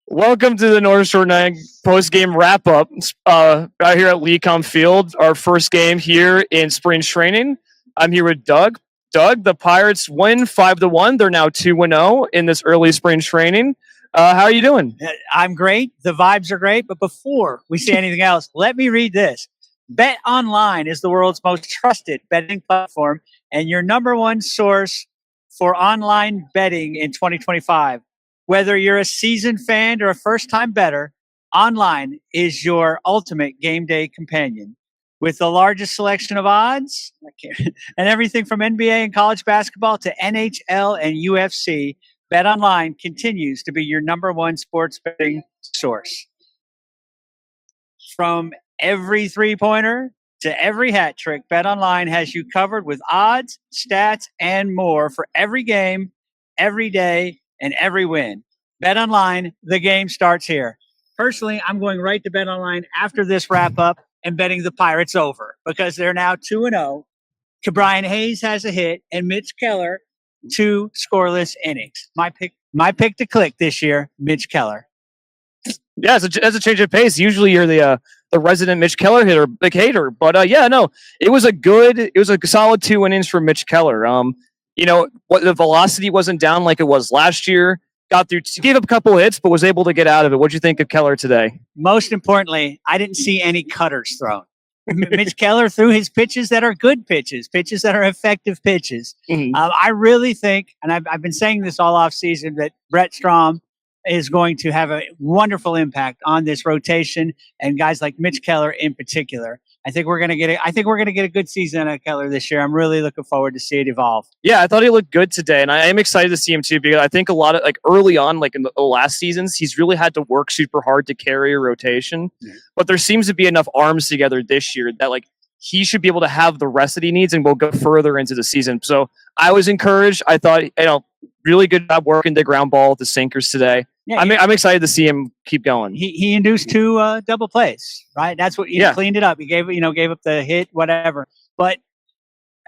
Welcome to the North Shore 9 post-game wrap-up out here at Lecom Field, our first game here in spring training. I'm here with Doug. Doug, the Pirates win 5-1. They're now 2-0 in this early spring training. How are you doing? I'm great. The vibes are great. But before we say anything else, let me read this. Bet Online is the world's most trusted betting platform and your number one source for online betting in 2025. Whether you're a seasoned fan or a first-time bettor, Online is your ultimate game day companion. With the largest selection of odds and everything from NBA and college basketball to NHL and UFC, BetOnline continues to be your number one sports betting source. From every three-pointer to every hat trick, BetOnline has you covered with odds, stats, and more for every game, every day, and every win. BetOnline, the game starts here. Personally, I'm going right to BetOnline after this wrap-up and betting the Pirates over because they're now 2-0. Brian Hayes has a hit, and Mitch Keller 2 scoreless innings. My pick to click this year, Mitch Keller. Yeah, as a change of pace. Usually you're the resident Mitch Keller big hater, but it was a solid 2 innings for Mitch Keller. The velocity wasn't down like it was last year. Got through, gave up a couple of hits, but was able to get out of it. What'd you think of Keller today? Most importantly, I didn't see any cutters thrown. Mitch Keller threw his pitches that are good pitches that are effective pitches. Mm-hmm. I really think, and I've been saying this all off season, that Brett Strom is going to have a wonderful impact on this rotation and guys like Mitch Keller in particular. I think we're going to get a good season out of Keller this year. I'm really looking forward to see it evolve. Yeah, I thought he looked good today, and I am excited to see him too, because I think a lot of early on, in the last seasons, he's really had to work super hard to carry a rotation. Mm-hmm. But there seems to be enough arms together this year that he should be able to have the rest that he needs, and we'll go further into the season. So I was encouraged. I thought, really good job working the ground ball with the sinkers today. Yeah, I'm excited to see him keep going. He induced 2 double plays, right? That's what he cleaned it up. He gave up the hit, whatever.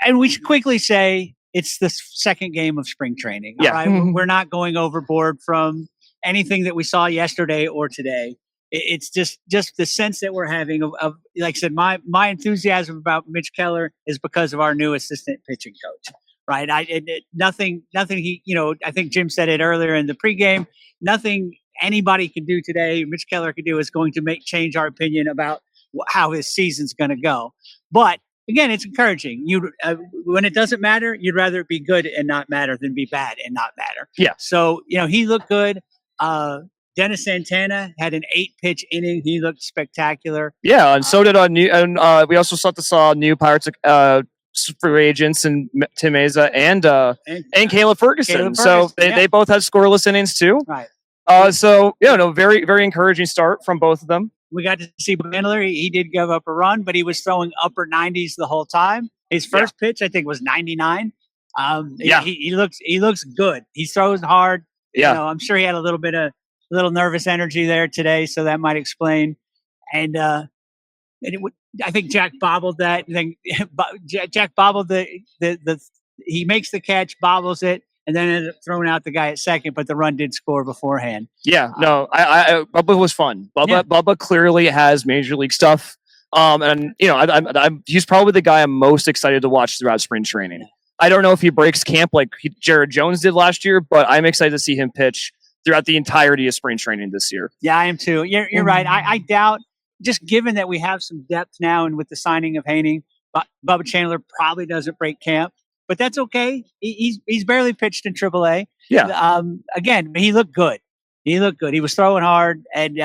And we should quickly say it's the second game of spring training. Yeah. All right? Mm-hmm. We're not going overboard from anything that we saw yesterday or today. It's just the sense that we're having of like I said, my enthusiasm about Mitch Keller is because of our new assistant pitching coach. Right. Nothing he, I think Jim said it earlier in the pregame, nothing anybody can do today, Mitch Keller can do, is going to change our opinion about how his season's going to go. But again, it's encouraging. When it doesn't matter, you'd rather it be good and not matter than be bad and not matter. Yeah. So, he looked good. Dennis Santana had an 8-pitch inning. He looked spectacular. Yeah. And so did we also saw new Pirates, free agents and Tim Meza and Caleb Ferguson. So they both had scoreless innings too. Right. Very, very encouraging start from both of them. We got to see Bandler. He did give up a run, but he was throwing upper 90s the whole time. His first pitch, I think, was 99. He looks good. He throws hard. Yeah. I'm sure he had a little nervous energy there today, so that might explain. And I think Jack bobbled that. Then Jack bobbled he makes the catch, bobbles it, and then ended up throwing out the guy at second. But the run did score beforehand. Yeah, Bubba was fun. Bubba clearly has major league stuff. He's probably the guy I'm most excited to watch throughout spring training. Yeah. I don't know if he breaks camp like Jared Jones did last year, but I'm excited to see him pitch throughout the entirety of spring training this year. Yeah, I am too. You're right. I doubt. Just given that we have some depth now and with the signing of Haney, Bubba Chandler probably doesn't break camp, but that's okay. He's barely pitched in AAA. Yeah. Again, he looked good. He was throwing hard and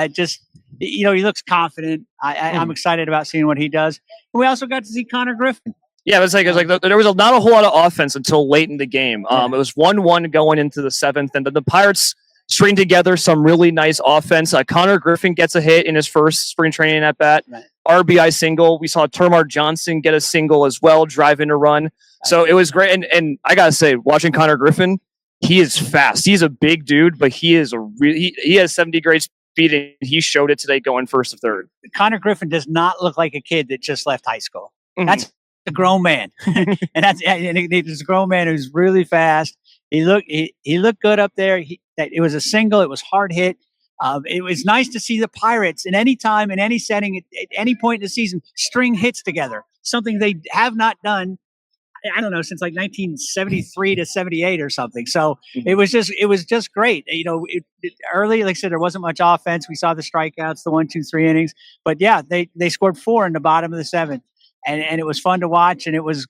he looks confident. I'm excited about seeing what he does. We also got to see Connor Griffin. Yeah, it was there was not a whole lot of offense until late in the game. It was 1-1 going into the 7th, and then the Pirates string together some really nice offense. Connor Griffin gets a hit in his first spring training at bat. Right. RBI single. We saw Termarr Johnson get a single as well, drive in a run. So it was great. And I gotta say, watching Connor Griffin, he is fast. He's a big dude, but he is he has 70 grade speed, and he showed it today going first to third. Connor Griffin does not look like a kid that just left high school. Mm-hmm. That's a grown man, and he's a grown man who's really fast. He looked good up there. It was a single. It was hard hit. It was nice to see the Pirates in any time, in any setting, at any point in the season, string hits together. Something they have not done, I don't know, since like 1973 to 78 or something. So it was just great. Early, like I said, there wasn't much offense. We saw the strikeouts, the 1, 2, 3 innings, but yeah, they scored 4 in the bottom of the 7th, and it was fun to watch. And it was,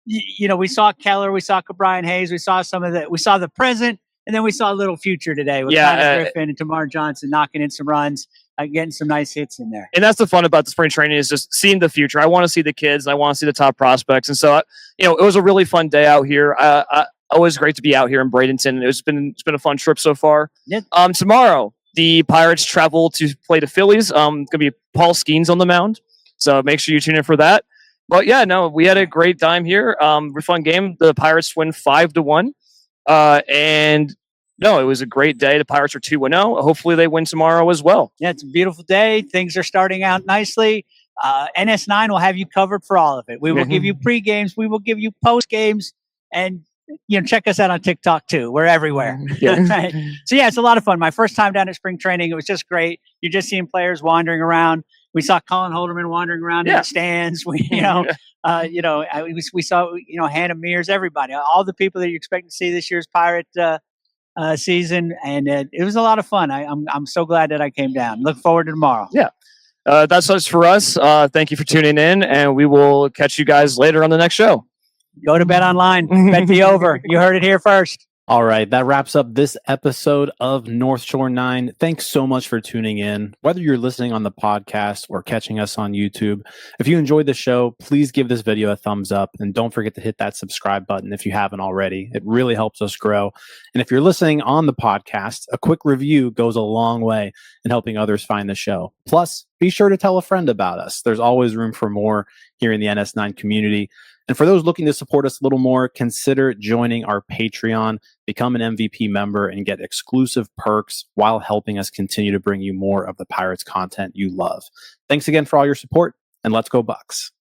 we saw Keller, we saw Brian Hayes, we saw the present, and then we saw a little future today with Connor Griffin and Tamar Johnson knocking in some runs. Getting some nice hits in there. And that's the fun about the spring training, is just seeing the future. I want to see the kids. I want to see the top prospects. And so, it was a really fun day out here. Always great to be out here in Bradenton. It's been a fun trip so far. Yeah. Tomorrow, the Pirates travel to play the Phillies. Going to be Paul Skeens on the mound. So make sure you tune in for that. But yeah, no, we had a great time here. Fun game. The Pirates win 5-1. And no, it was a great day. The Pirates are 2-0. Hopefully they win tomorrow as well. Yeah, it's a beautiful day. Things are starting out nicely. NS9 will have you covered for all of it. We will give you pre-games. We will give you post-games. And, check us out on TikTok too. We're everywhere. Yeah. Right? So, yeah, it's a lot of fun. My first time down at spring training, it was just great. You're just seeing players wandering around. We saw Colin Holderman wandering around in the stands. We saw, Hannah Mears, everybody, all the people that you expect to see this year's Pirate season, and it was a lot of fun. I'm so glad that I came down. Look forward to tomorrow. Yeah, that's us for us. Thank you for tuning in, and we will catch you guys later on the next show. Go to Bet Online. Bet the over. You heard it here first. All right, that wraps up this episode of North Shore 9. Thanks so much for tuning in. Whether you're listening on the podcast or catching us on YouTube, if you enjoyed the show, please give this video a thumbs up, and don't forget to hit that subscribe button if you haven't already. It really helps us grow. And if you're listening on the podcast, a quick review goes a long way in helping others find the show. Plus, be sure to tell a friend about us. There's always room for more here in the NS9 community. And for those looking to support us a little more, consider joining our Patreon, become an MVP member, and get exclusive perks while helping us continue to bring you more of the Pirates content you love. Thanks again for all your support, and let's go Bucs.